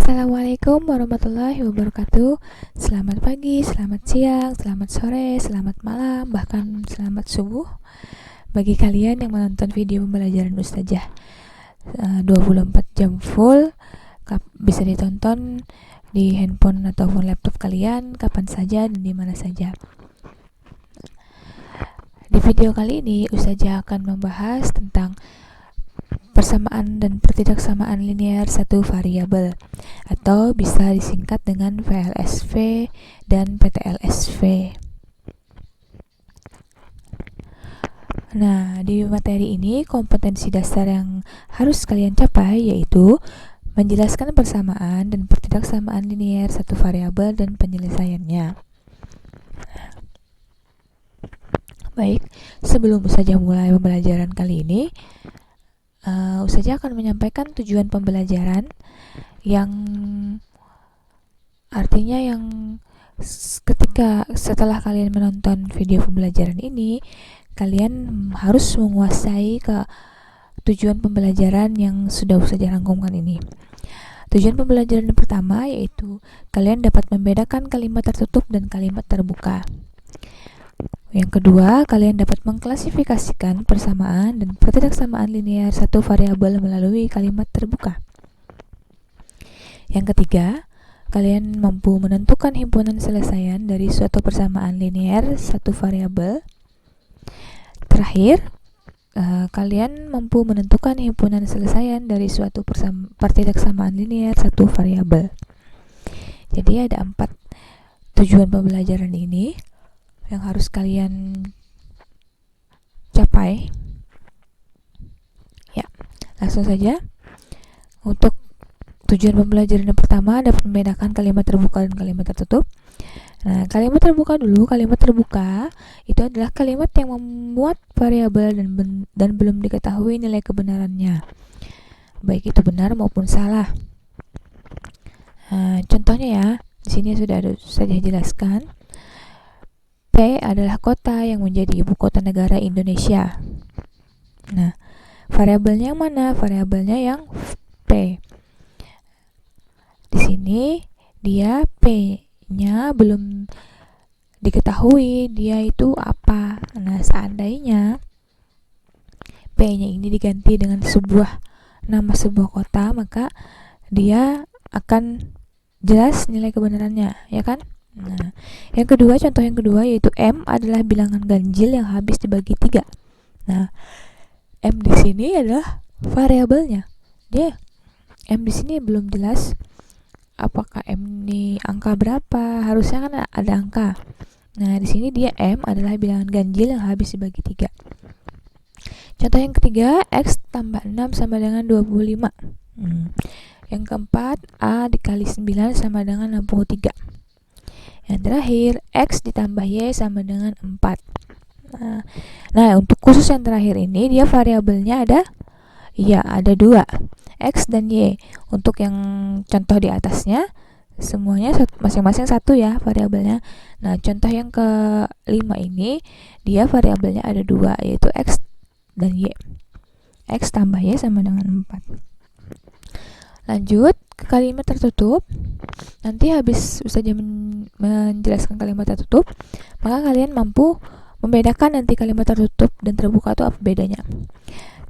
Assalamualaikum warahmatullahi wabarakatuh. Selamat pagi, selamat siang, selamat sore, selamat malam, bahkan selamat subuh bagi kalian yang menonton video pembelajaran Ustazah 24 jam full. Bisa ditonton di handphone ataupun laptop kalian kapan saja dan di mana saja. Di video kali ini Ustazah akan membahas tentang persamaan dan pertidaksamaan linear satu variabel, atau bisa disingkat dengan VLSV dan PTLSV. Nah, di materi ini kompetensi dasar yang harus kalian capai yaitu menjelaskan persamaan dan pertidaksamaan linear satu variabel dan penyelesaiannya. Baik, sebelum Ustazah mulai pembelajaran kali ini, Ustazah akan menyampaikan tujuan pembelajaran, yang artinya yang ketika setelah kalian menonton video pembelajaran ini, kalian harus menguasai ke tujuan pembelajaran yang sudah Ustazah rangkumkan ini. Tujuan pembelajaran yang pertama yaitu kalian dapat membedakan kalimat tertutup dan kalimat terbuka. Yang kedua, kalian dapat mengklasifikasikan persamaan dan pertidaksamaan linear satu variabel melalui kalimat terbuka. Yang ketiga, kalian mampu menentukan himpunan selesaian dari suatu persamaan linear satu variabel. Terakhir, kalian mampu menentukan himpunan selesaian dari suatu pertidaksamaan linear satu variabel. Jadi ada 4 tujuan pembelajaran ini yang harus kalian capai. Ya, langsung saja. Untuk tujuan pembelajaran yang pertama dapat membedakan kalimat terbuka dan kalimat tertutup. Nah, kalimat terbuka dulu. Kalimat terbuka itu adalah kalimat yang memuat variabel dan belum diketahui nilai kebenarannya, baik itu benar maupun salah. Nah, contohnya ya, di sini sudah saya jelaskan. P adalah kota yang menjadi ibu kota negara Indonesia. Nah, variabelnya yang mana? Variabelnya yang P. Di sini dia P-nya belum diketahui dia itu apa. Nah, seandainya P-nya ini diganti dengan nama sebuah kota, maka dia akan jelas nilai kebenarannya, ya kan? Nah, contoh yang kedua yaitu M adalah bilangan ganjil yang habis dibagi 3. Nah, M di sini adalah variabelnya. M di sini belum jelas apakah M ini angka berapa, harusnya kan ada angka. Nah, di sini dia M adalah bilangan ganjil yang habis dibagi 3. Contoh yang ketiga, X tambah 6 sama dengan 25. Yang keempat, A dikali 9 sama dengan 63. Yang terakhir, X ditambah Y sama dengan 4. Nah, untuk khusus yang terakhir ini, dia variabelnya ada 2, X dan Y. Untuk yang contoh di atasnya, semuanya masing-masing 1 ya variabelnya. Nah, contoh yang kelima ini, dia variabelnya ada 2, yaitu X dan Y. X tambah Y sama dengan 4. Lanjut ke kalimat tertutup. Nanti habis Ustazah menjelaskan kalimat tertutup, maka kalian mampu membedakan nanti kalimat tertutup dan terbuka itu apa bedanya.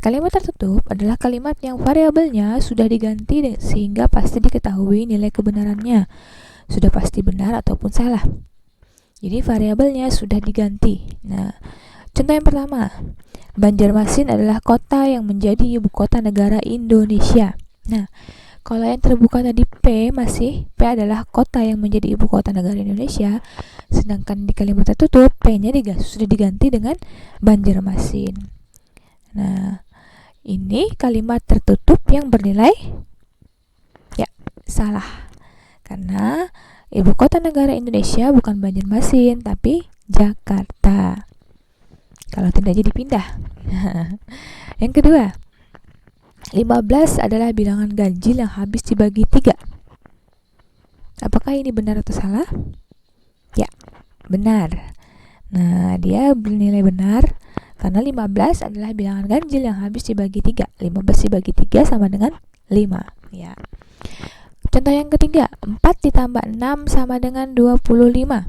Kalimat tertutup adalah kalimat yang variabelnya sudah diganti sehingga pasti diketahui nilai kebenarannya, sudah pasti benar ataupun salah. Jadi variabelnya sudah diganti. Nah, contoh yang pertama, Banjarmasin adalah kota yang menjadi ibu kota negara Indonesia. Nah, kalau yang terbuka tadi P adalah kota yang menjadi ibu kota negara Indonesia, sedangkan di kalimat tertutup P-nya sudah diganti dengan Banjarmasin. Nah, ini kalimat tertutup yang bernilai salah, karena ibu kota negara Indonesia bukan Banjarmasin tapi Jakarta. Kalau tidak jadi pindah. Yang kedua, 15 adalah bilangan ganjil yang habis dibagi 3. Apakah ini benar atau salah? Ya, benar. Nah, dia bernilai benar karena 15 adalah bilangan ganjil yang habis dibagi 3. 15 dibagi 3 sama dengan 5, ya. Contoh yang ketiga, 4 ditambah 6 sama dengan 25.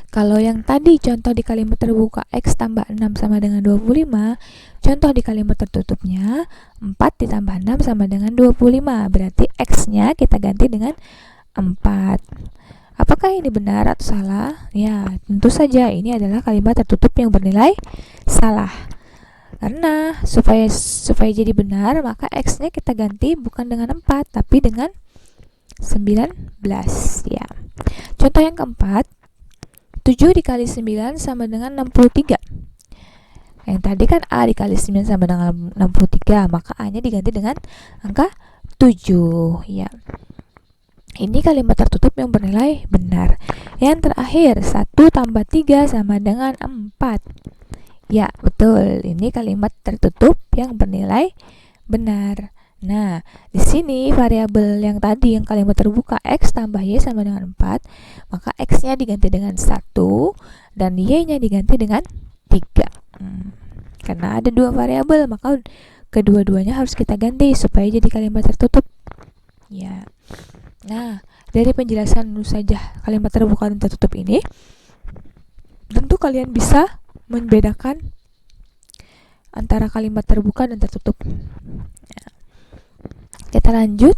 Kalau yang tadi contoh di kalimat terbuka X tambah 6 sama dengan 25, contoh di kalimat tertutupnya 4 ditambah 6 sama dengan 25. Berarti X-nya kita ganti dengan 4. Apakah ini benar atau salah? Ya, tentu saja ini adalah kalimat tertutup yang bernilai salah. Karena supaya jadi benar, maka X-nya kita ganti bukan dengan 4, tapi dengan 19. Ya. Contoh yang keempat, 7 dikali 9 sama dengan 63. Yang tadi kan A dikali 9 sama dengan 63, maka A-nya diganti dengan angka 7. Ya. Ini kalimat tertutup yang bernilai benar. Yang terakhir, 1 tambah 3 sama dengan 4. Ya, betul. Ini kalimat tertutup yang bernilai benar. Nah, di sini variabel yang tadi yang kalimat terbuka X tambah Y sama dengan 4, maka X-nya diganti dengan 1 dan Y-nya diganti dengan 3. Karena ada dua variabel, maka kedua-duanya harus kita ganti supaya jadi kalimat tertutup. Ya. Nah, dari penjelasan dulu saja kalimat terbuka dan tertutup ini, tentu kalian bisa membedakan antara kalimat terbuka dan tertutup. Ya. Kita lanjut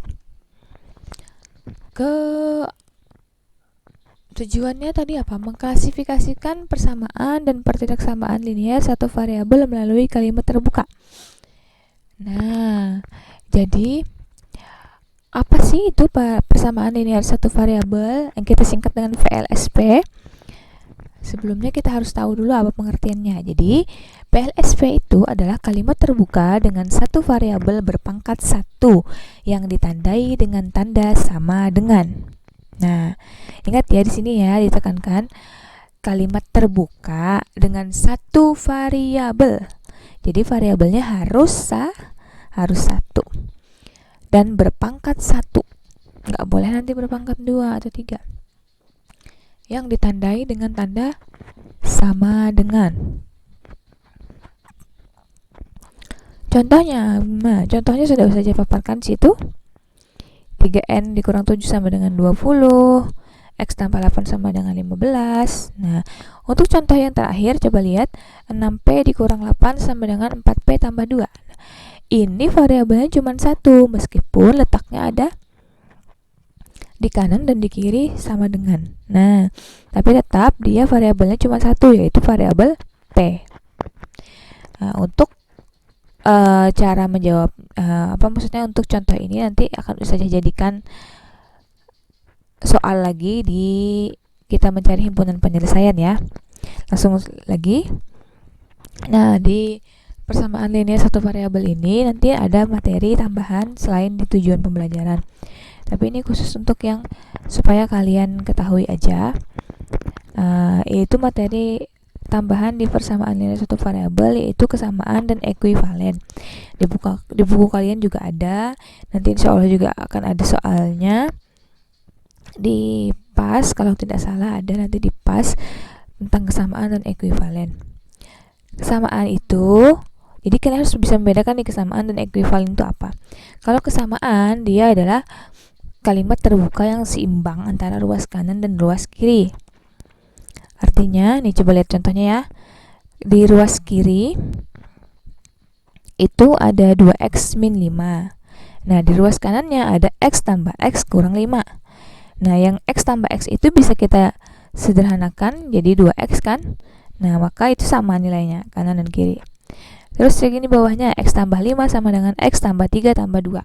ke tujuannya tadi apa? Mengklasifikasikan persamaan dan pertidaksamaan linear satu variabel melalui kalimat terbuka. Nah, jadi apa sih itu persamaan linear satu variabel yang kita singkat dengan VLSP? Sebelumnya kita harus tahu dulu apa pengertiannya. Jadi, PLSP itu adalah kalimat terbuka dengan satu variabel berpangkat 1 yang ditandai dengan tanda sama dengan. Nah, ingat ya di sini ya ditekankan kalimat terbuka dengan satu variabel. Jadi variabelnya harus 1 dan berpangkat 1. Nggak boleh nanti berpangkat 2 atau 3. Yang ditandai dengan tanda sama dengan. Contohnya sudah saja paparkan situ. 3N dikurang 7 sama dengan 20, X tambah 8 sama dengan 15. Nah, untuk contoh yang terakhir, coba lihat 6P dikurang 8 sama dengan 4P tambah 2. Ini variabelnya cuma 1, meskipun letaknya ada di kanan dan di kiri sama dengan. Nah, tapi tetap dia variabelnya cuma 1, yaitu variabel P. Nah, untuk cara menjawab untuk contoh ini nanti akan saja jadikan soal lagi di kita mencari himpunan penyelesaian ya. Langsung lagi. Nah, di persamaan linear satu variabel ini nanti ada materi tambahan selain di tujuan pembelajaran. Tapi ini khusus untuk yang supaya kalian ketahui aja, yaitu materi tambahan di persamaan linear satu variabel, yaitu kesamaan dan ekuivalen. Di buku kalian juga ada, nanti insya Allah juga akan ada soalnya di PAS, kalau tidak salah ada nanti di PAS tentang kesamaan dan ekuivalen. Kesamaan itu, jadi kalian harus bisa membedakan nih kesamaan dan ekuivalen itu apa. Kalau kesamaan, dia adalah kalimat terbuka yang seimbang antara ruas kanan dan ruas kiri. Artinya, nih coba lihat contohnya ya. Di ruas kiri itu ada 2x min 5. Nah, di ruas kanannya ada x tambah x kurang 5. Nah, yang x tambah x itu bisa kita sederhanakan jadi 2x kan. Nah, maka itu sama nilainya kanan dan kiri. Terus segini bawahnya x tambah 5 sama dengan x tambah 3 tambah 2.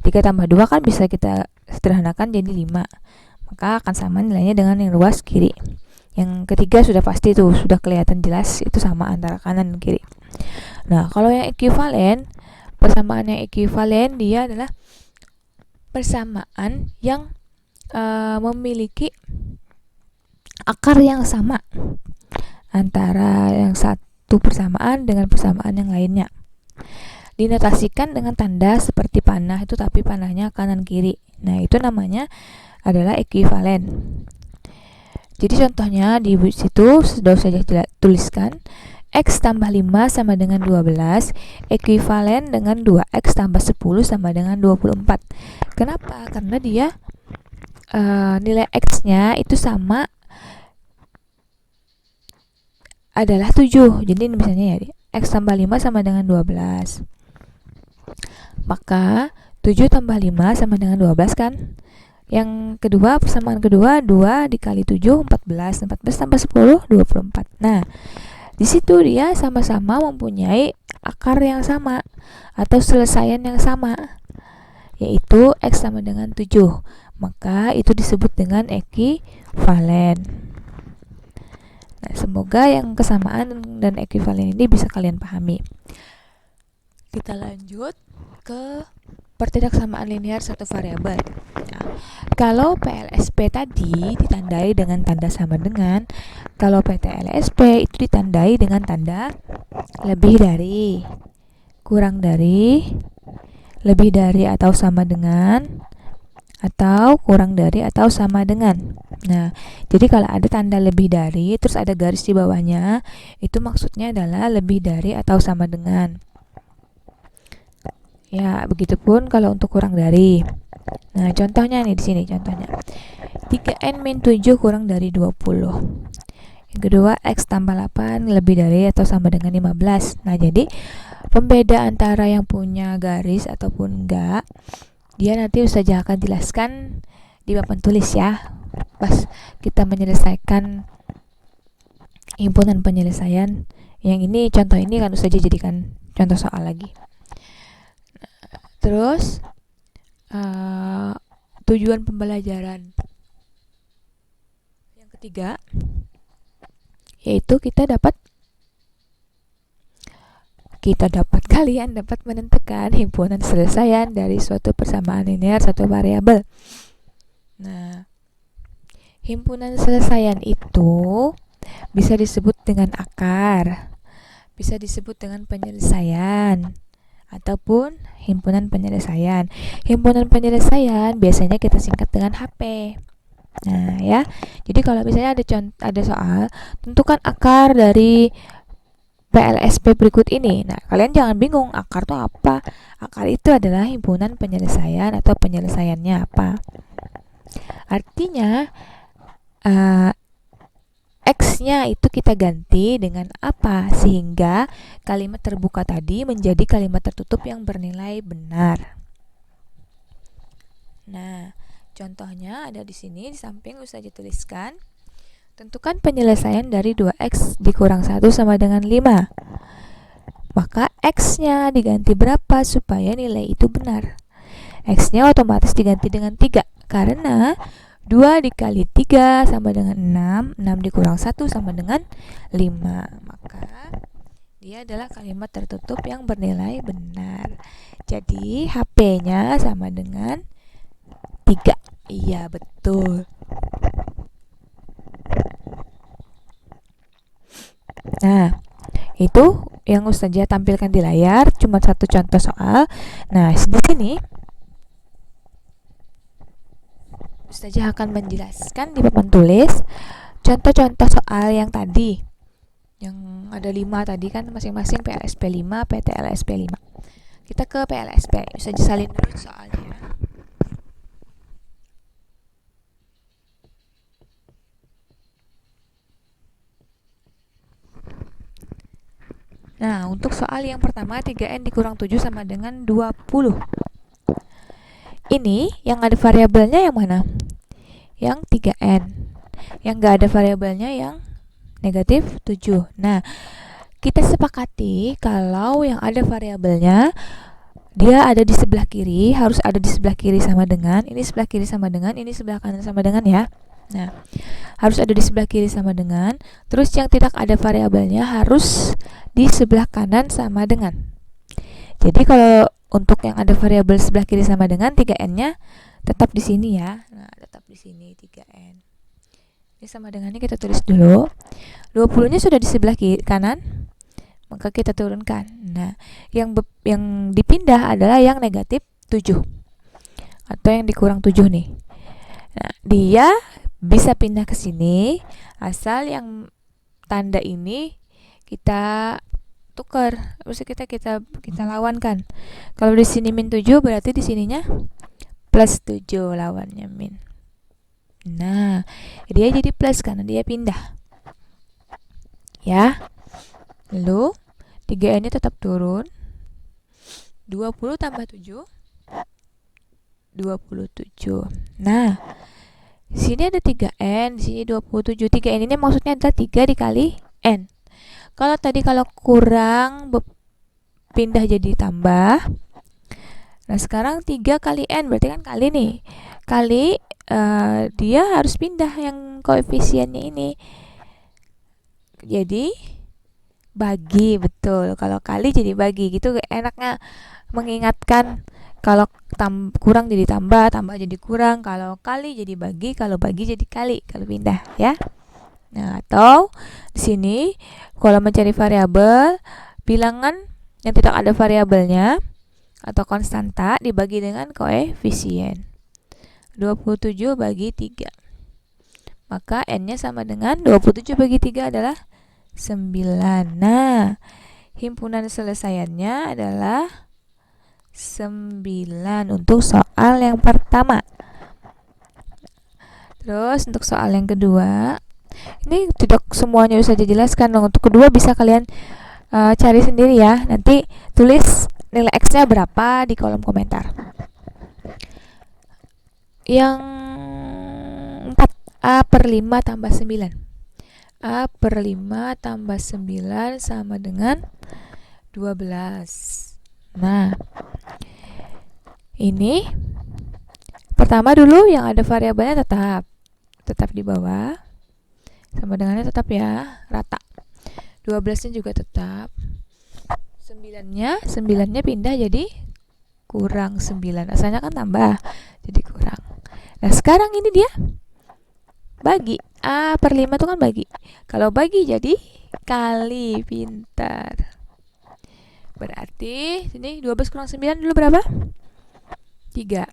3 tambah 2 kan bisa kita sederhanakan jadi 5. Maka akan sama nilainya dengan yang ruas kiri. Yang ketiga sudah pasti tuh, sudah kelihatan jelas itu sama antara kanan dan kiri. Nah, kalau yang ekuivalen, persamaan yang ekuivalen dia adalah persamaan yang memiliki akar yang sama antara yang satu persamaan dengan persamaan yang lainnya. Dinotasikan dengan tanda seperti panah itu, tapi panahnya kanan kiri. Nah, itu namanya adalah ekuivalen. Jadi contohnya di situ sudah saya tuliskan X tambah 5 sama dengan 12, ekuivalen dengan 2X tambah 10 sama dengan 24. Kenapa? Karena dia nilai X-nya itu sama adalah 7. Jadi misalnya ya, X tambah 5 sama dengan 12. Maka 7 tambah 5 sama dengan 12 kan? Yang kedua, persamaan kedua, 2 dikali 7, 14. 14 tambah 10, 24. Nah, di situ dia sama-sama mempunyai akar yang sama atau selesaian yang sama, yaitu X sama dengan 7. Maka itu disebut dengan ekuivalen. Nah, semoga yang kesamaan dan ekuivalen ini bisa kalian pahami. Kita lanjut ke pertidaksamaan linear satu variabel. Nah, kalau PLSP tadi ditandai dengan tanda sama dengan, kalau PTLSP itu ditandai dengan tanda lebih dari, kurang dari, lebih dari atau sama dengan, atau kurang dari atau sama dengan. Nah, jadi kalau ada tanda lebih dari terus ada garis di bawahnya, itu maksudnya adalah lebih dari atau sama dengan. Ya, begitupun kalau untuk kurang dari. Nah, contohnya nih di sini contohnya. 3n min 7 kurang dari 20. Yang kedua, X tambah 8 lebih dari atau sama dengan 15. Nah, jadi pembeda antara yang punya garis ataupun enggak, dia nanti Ustazah akan jelaskan di papan tulis ya, pas kita menyelesaikan himpunan penyelesaian. Yang ini contoh ini kan Ustazah jadikan contoh soal lagi. Terus tujuan pembelajaran yang ketiga, yaitu kalian dapat menentukan himpunan selesaian dari suatu persamaan linear satu variabel. Nah, himpunan selesaian itu bisa disebut dengan akar, bisa disebut dengan penyelesaian, ataupun himpunan penyelesaian. Himpunan penyelesaian biasanya kita singkat dengan HP. Nah, ya. Jadi kalau misalnya ada soal, tentukan akar dari PLSP berikut ini. Nah, kalian jangan bingung akar itu apa. Akar itu adalah himpunan penyelesaian atau penyelesaiannya apa. Artinya X-nya itu kita ganti dengan apa sehingga kalimat terbuka tadi menjadi kalimat tertutup yang bernilai benar. Nah, contohnya ada di sini di samping Ustazah tuliskan. Tentukan penyelesaian dari 2X dikurang 1 sama dengan 5. Maka X-nya diganti berapa supaya nilai itu benar? X-nya otomatis diganti dengan 3. Karena 2 dikali 3 sama dengan 6. 6 dikurang 1 sama dengan 5. Maka dia adalah kalimat tertutup yang bernilai benar. Jadi HP-nya sama dengan 3. Iya, betul. Nah, itu yang Ustazah tampilkan di layar, cuma satu contoh soal. Nah, di sini Ustazah akan menjelaskan di papan tulis contoh-contoh soal yang tadi. Yang ada 5 tadi kan masing-masing PLSP 5, PTLSP 5. Kita ke PLSP. Ustazah salin dulu soalnya. Nah, untuk soal yang pertama 3n dikurang 7 sama dengan 20. Ini yang ada variabelnya yang mana? Yang 3n. Yang gak ada variabelnya yang negatif 7. Nah, kita sepakati kalau yang ada variabelnya dia ada di sebelah kiri, harus ada di sebelah kiri sama dengan, ini sebelah kiri sama dengan, ini sebelah kanan sama dengan ya. Nah, harus ada di sebelah kiri sama dengan. Terus yang tidak ada variabelnya harus di sebelah kanan sama dengan. Jadi kalau untuk yang ada variabel sebelah kiri sama dengan, 3n-nya tetap di sini ya. Nah, tetap di sini 3n. Ini sama dengannya kita tulis dulu. 20-nya sudah di sebelah kiri kanan, maka kita turunkan. Nah, yang dipindah adalah yang negatif 7 atau yang dikurang 7 nih. Nah, dia bisa pindah ke sini asal yang tanda ini kita tukar, terus kita lawankan. Kalau di sini min 7 berarti di sininya plus 7 lawannya min. Nah, dia jadi plus karena dia pindah. Ya. Lalu 3n-nya tetap turun. 20 tambah 7 27. Nah, di sini ada 3n, di sini 27. 3n ini maksudnya adalah 3 dikali n. Kalau tadi kalau kurang pindah jadi tambah. Nah, sekarang 3 kali n berarti kan kali nih. Kali dia harus pindah yang koefisiennya ini. Jadi bagi, betul. Kalau kali jadi bagi, gitu enaknya mengingatkan. Kalau kurang jadi tambah, tambah jadi kurang. Kalau kali jadi bagi, kalau bagi jadi kali. Kalau pindah, ya. Nah, atau di sini kalau mencari variabel, bilangan yang tidak ada variabelnya atau konstanta dibagi dengan koefisien. 27 bagi 3. Maka n-nya sama dengan 27 bagi 3 adalah 9. Nah, himpunan selesaiannya adalah 9 untuk soal yang pertama. Terus untuk soal yang kedua, ini tidak semuanya bisa dijelaskan. Untuk kedua bisa kalian cari sendiri ya. Nanti tulis nilai X-nya berapa di kolom komentar. Yang 4, A per 5 tambah 9. A per 5 tambah 9 sama dengan 12. Nah, ini pertama dulu yang ada variabelnya tetap di bawah, sama dengannya tetap ya, rata. 12-nya juga tetap. 9-nya pindah jadi kurang 9. Asalnya kan tambah, jadi kurang. Nah, sekarang ini dia bagi. A per 5 itu kan bagi. Kalau bagi jadi kali, pintar. Berarti sini 12 kurang 9 dulu berapa? 3.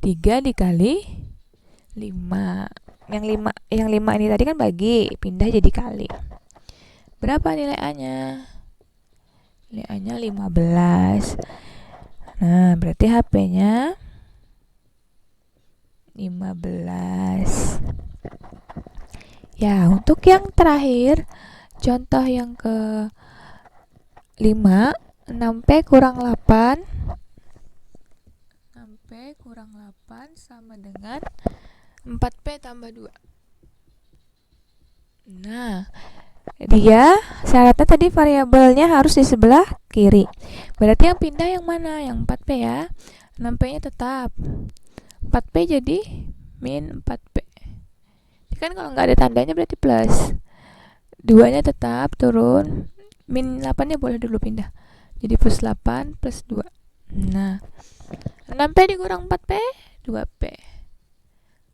3 dikali 5. Yang 5 ini tadi kan bagi, pindah jadi kali. Berapa nilai A-nya? Nilai A-nya 15. Nah, berarti HP-nya 15. Ya, untuk yang terakhir, contoh yang ke 5, 6P kurang 8. 6P kurang 8 sama dengan 4P tambah 2. Nah, dia syaratnya tadi variabelnya harus di sebelah kiri. Berarti yang pindah yang mana? Yang 4P ya. 6P-nya tetap. 4P jadi min 4P. Kan kalau nggak ada tandanya berarti plus. 2-nya tetap turun. Min 8-nya boleh dulu pindah. Jadi plus 8 plus 2. Nah, 6P dikurang 4P, 2P.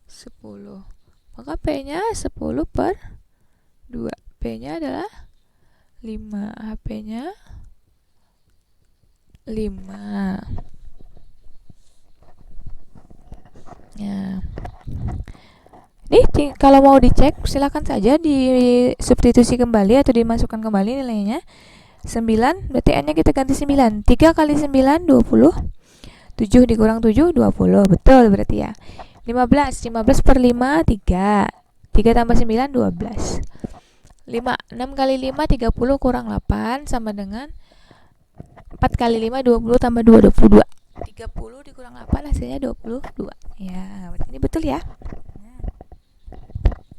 10. Maka P-nya 10 per 2. P-nya adalah 5. HP-nya 5. Ya. Nih, kalau mau dicek silakan saja di substitusi kembali atau dimasukkan kembali nilainya. 9, berarti n-nya kita ganti 9. 3 kali 9 20. 7 dikurang 7 20. Betul berarti ya. 15 per 5 3. 3 tambah 9 12. 6 kali 5 30 kurang 8 sama dengan 4 kali 5 20 tambah 2 22. 30 dikurang 8 hasilnya 22. Ya, ini betul ya.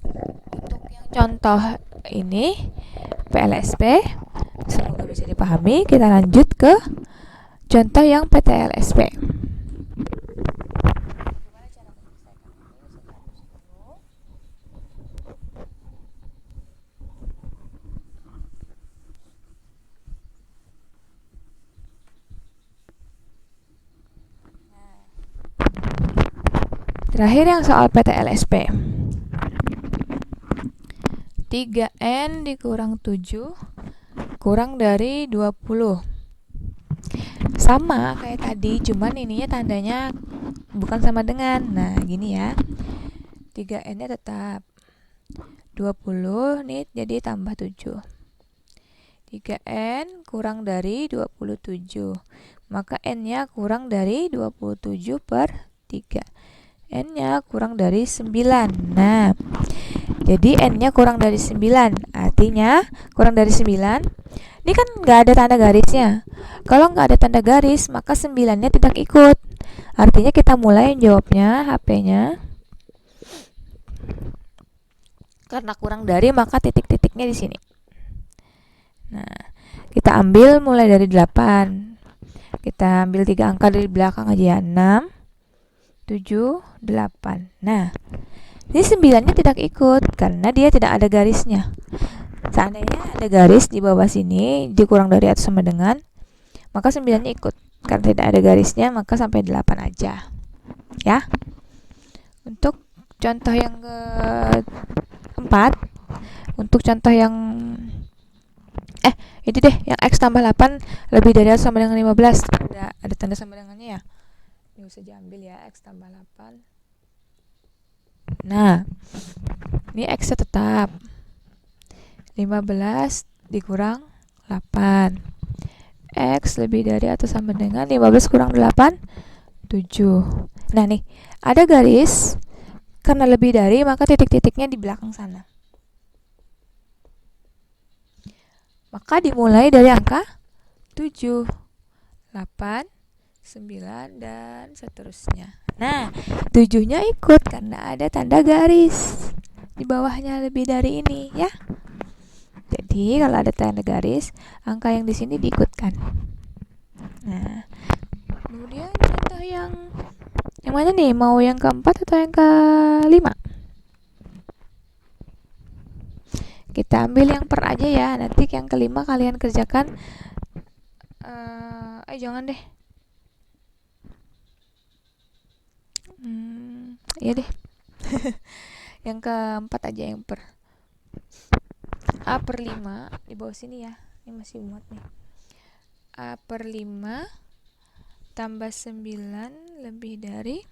Untuk yang contoh ini PLSP semoga bisa dipahami. Kita lanjut ke contoh yang PTLSP. Terakhir yang soal PTLSP. 3n dikurang 7 kurang dari 20. Sama kayak tadi, cuman ininya tandanya bukan sama dengan. Nah, gini ya. 3n-nya tetap. 20, nih jadi tambah 7. 3N kurang dari 27. Maka N-nya kurang dari 27 per 3. N-nya kurang dari 9. Nah, jadi N-nya kurang dari 9. Artinya kurang dari 9. Ini kan nggak ada tanda garisnya. Kalau nggak ada tanda garis, maka 9-nya tidak ikut. Artinya kita mulai jawabnya HP-nya. Karena kurang dari, maka titik-titiknya di sini. Nah, kita ambil mulai dari 8. Kita ambil 3 angka dari belakang aja ya. 6, 7, 8. Nah, ini 9-nya tidak ikut karena dia tidak ada garisnya. Seandainya ada garis di bawah sini, dikurang dari atau sama dengan, maka 9-nya ikut. Karena tidak ada garisnya, maka sampai 8 aja. Ya. Untuk contoh yang keempat, untuk contoh yang itu deh, yang X tambah 8 lebih dari atau sama dengan 15. Ada tanda sama dengannya ya. Ini usah diambil ya, X tambah 8. Nah, ini X-nya tetap 15 dikurang 8. X lebih dari atau sama dengan 15 kurang 8, 7. Nah nih, ada garis. Karena lebih dari, maka titik-titiknya di belakang sana. Maka dimulai dari angka 7, 8, 9, dan seterusnya. Nah, 7-nya ikut karena ada tanda garis. Di bawahnya lebih dari ini, ya. Jadi, kalau ada tanda garis, angka yang di sini diikutkan. Nah, kemudian contoh yang mana nih? Mau yang keempat atau yang kelima? Kita ambil yang per aja ya. Nanti yang kelima kalian kerjakan. Jangan deh. Iya deh. Yang keempat aja, yang per. A per 5 di bawah sini ya. Ini masih muat nih. A per 5 tambah 9 lebih dari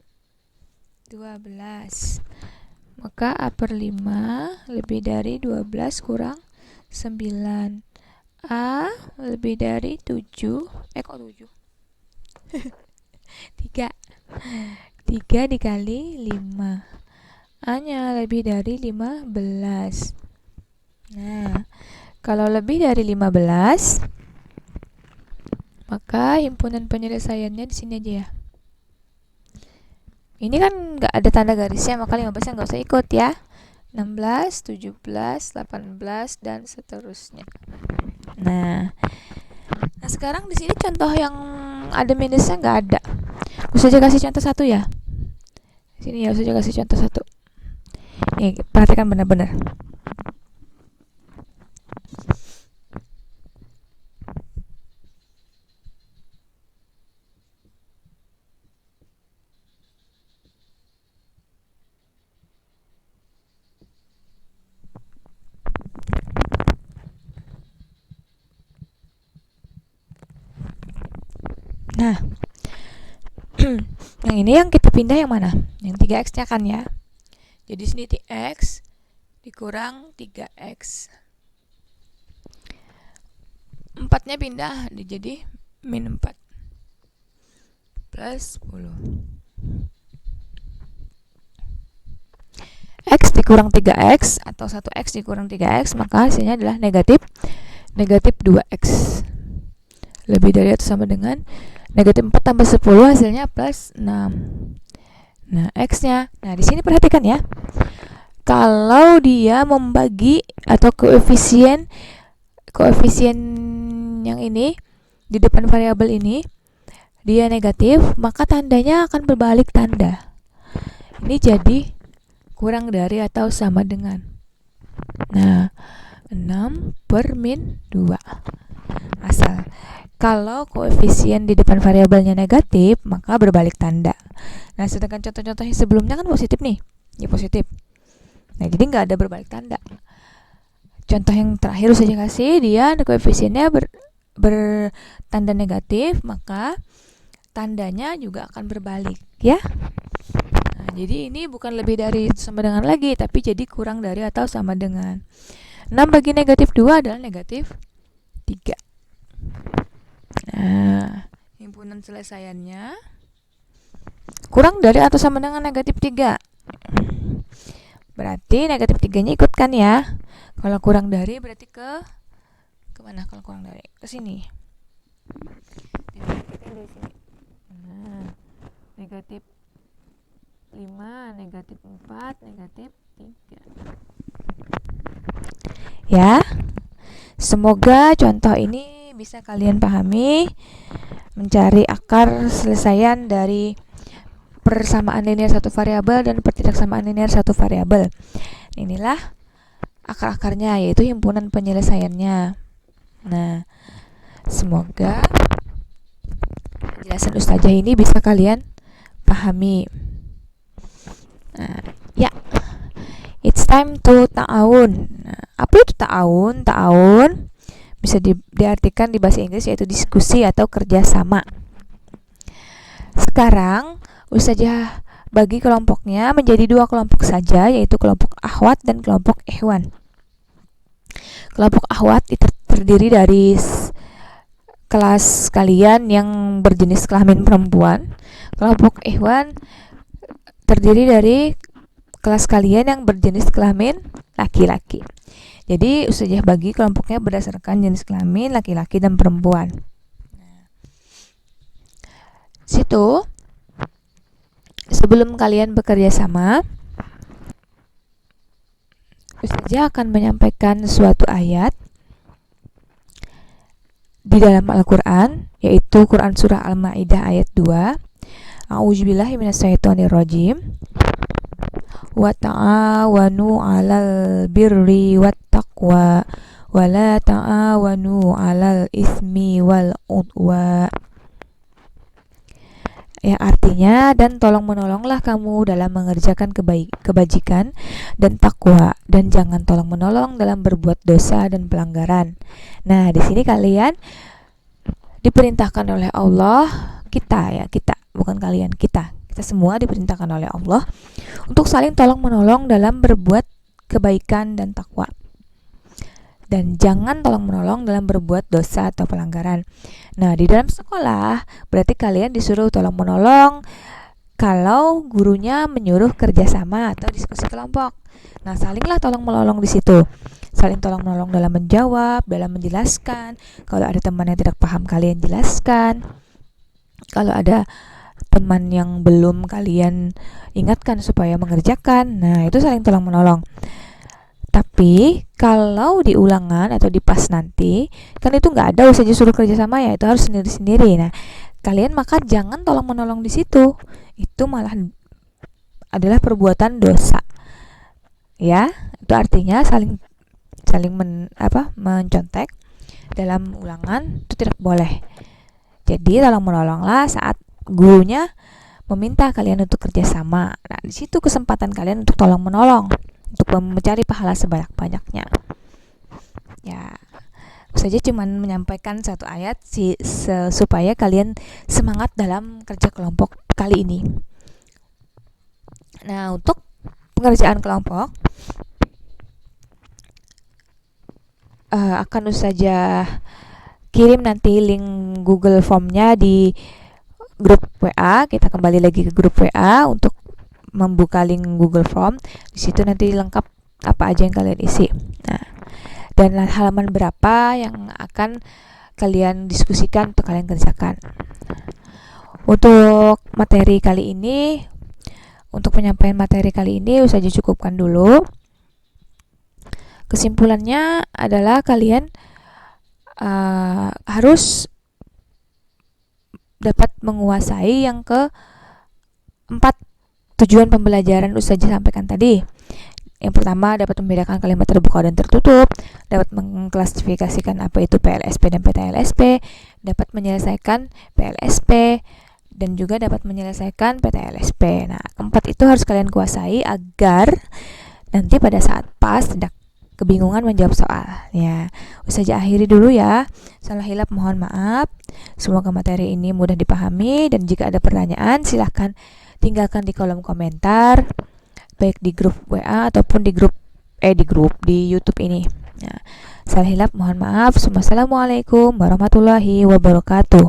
12. Maka A per 5 lebih dari 12 kurang 9. A lebih dari 7. Kok 7? 3. 3 dikali 5. A-nya lebih dari 15. Nah, kalau lebih dari 15, maka himpunan penyelesaiannya di sini aja ya. Ini kan nggak ada tanda garisnya, maka 15-nya nggak usah ikut ya. 16, 17, 18, dan seterusnya. Nah, sekarang di sini contoh yang ada minusnya nggak ada. Usah aja kasih contoh 1 ya. Sini ya, usah aja kasih contoh 1. Nih, perhatikan benar-benar. Nah, yang ini yang kita pindah yang mana? Yang 3X-nya kan ya. Jadi sini X dikurang 3X. 4-nya pindah jadi min 4 plus 10. X dikurang 3X atau 1X dikurang 3X, maka hasilnya adalah negatif 2X. Lebih dari atau sama dengan negatif 4 tambah 10, hasilnya plus 6. Nah, X-nya. Nah, di sini perhatikan ya. Kalau dia membagi atau koefisien yang ini di depan variabel ini dia negatif, maka tandanya akan berbalik tanda. Ini jadi kurang dari atau sama dengan. Nah, 6 per min 2. Asal kalau koefisien di depan variabelnya negatif, maka berbalik tanda. Nah, sedangkan contoh-contoh yang sebelumnya kan positif nih. Ya positif. Nah, jadi nggak ada berbalik tanda. Contoh yang terakhir saja kasih, dia koefisiennya bertanda negatif, maka tandanya juga akan berbalik, ya. Nah, jadi ini bukan lebih dari sama dengan lagi, tapi jadi kurang dari atau sama dengan. 6 bagi negatif 2 adalah negatif 3. Nah, himpunan selesaiannya kurang dari atau sama dengan negatif 3. Berarti negatif 3-nya ikut kan ya. Kalau kurang dari berarti kemana kalau kurang dari? Ke sini. Dari sini. Nah, negatif 5, negatif 4, negatif 3. Ya, semoga contoh ini bisa kalian pahami, mencari akar selesaian dari persamaan linear satu variabel dan pertidaksamaan linear satu variabel. Inilah akar-akarnya, yaitu himpunan penyelesaiannya. Nah, semoga penjelasan Ustazah ini bisa kalian pahami. Nah, ya, it's time to ta'awun. Nah, apa itu ta'awun? Ta'awun bisa diartikan di bahasa Inggris yaitu diskusi atau kerjasama. Sekarang Ustazah bagi kelompoknya menjadi 2 kelompok saja, yaitu kelompok akhwat dan kelompok ikhwan. Kelompok akhwat terdiri dari kelas kalian yang berjenis kelamin perempuan. Kelompok ikhwan terdiri dari kelas kalian yang berjenis kelamin laki-laki. Jadi Ustazah bagi kelompoknya berdasarkan jenis kelamin laki-laki dan perempuan. Situ sebelum kalian bekerja sama, Ustazah akan menyampaikan suatu ayat di dalam Al-Quran, yaitu Quran Surah Al-Ma'idah ayat 2. A'udzubillahi minasyaitonirrajim. Wa ta'awanu 'alal birri wat taqwa wa la ta'awanu 'alal ismi wal 'udwan. Yang artinya, dan tolong-menolonglah kamu dalam mengerjakan kebajikan dan takwa, dan jangan tolong-menolong dalam berbuat dosa dan pelanggaran. Nah, di sini kalian diperintahkan oleh Allah, kita, bukan kalian, kita semua diperintahkan oleh Allah untuk saling tolong-menolong dalam berbuat kebaikan dan takwa. Dan jangan tolong-menolong dalam berbuat dosa atau pelanggaran. Nah, di dalam sekolah berarti kalian disuruh tolong-menolong kalau gurunya menyuruh kerjasama atau diskusi kelompok. Nah, salinglah tolong-menolong di situ. Saling tolong-menolong dalam menjawab, dalam menjelaskan. Kalau ada teman yang tidak paham, kalian jelaskan. Kalau ada teman yang belum, kalian ingatkan supaya mengerjakan. Nah, itu saling tolong-menolong. Tapi kalau di ulangan atau di pas nanti, kan itu nggak ada Ustazah suruh kerjasama ya, itu harus sendiri-sendiri. Nah, kalian maka jangan tolong-menolong di situ. Itu malah adalah perbuatan dosa. Ya, itu artinya saling mencontek dalam ulangan itu tidak boleh. Jadi tolong-menolonglah saat gurunya meminta kalian untuk kerjasama. Nah, di situ kesempatan kalian untuk tolong-menolong, untuk mencari pahala sebanyak-banyaknya. Ya, saja cuman menyampaikan satu ayat supaya kalian semangat dalam kerja kelompok kali ini. Nah, untuk pengerjaan kelompok akan Ustazah kirim nanti link Google Form-nya di grup WA. Kita kembali lagi ke grup WA untuk membuka link Google Form. Di situ nanti lengkap apa aja yang kalian isi. Nah, dan halaman berapa yang akan kalian diskusikan untuk kalian kerjakan. Untuk materi kali ini, untuk penyampaian materi kali ini Ustazah cukupkan dulu. Kesimpulannya adalah kalian harus dapat menguasai yang keempat tujuan pembelajaran Ustazah sampaikan tadi. Yang pertama, dapat membedakan kalimat terbuka dan tertutup, dapat mengklasifikasikan apa itu PLSP dan PTLSP, dapat menyelesaikan PLSP, dan juga dapat menyelesaikan PTLSP. Nah, keempat itu harus kalian kuasai agar nanti pada saat pas tidak kebingungan menjawab soal. Ya, Ustazah akhiri dulu ya. Salah hilap mohon maaf. Semoga materi ini mudah dipahami, dan jika ada pertanyaan silahkan tinggalkan di kolom komentar, baik di grup WA ataupun di YouTube ini. Nah, salah hilap mohon maaf. Wassalamualaikum warahmatullahi wabarakatuh.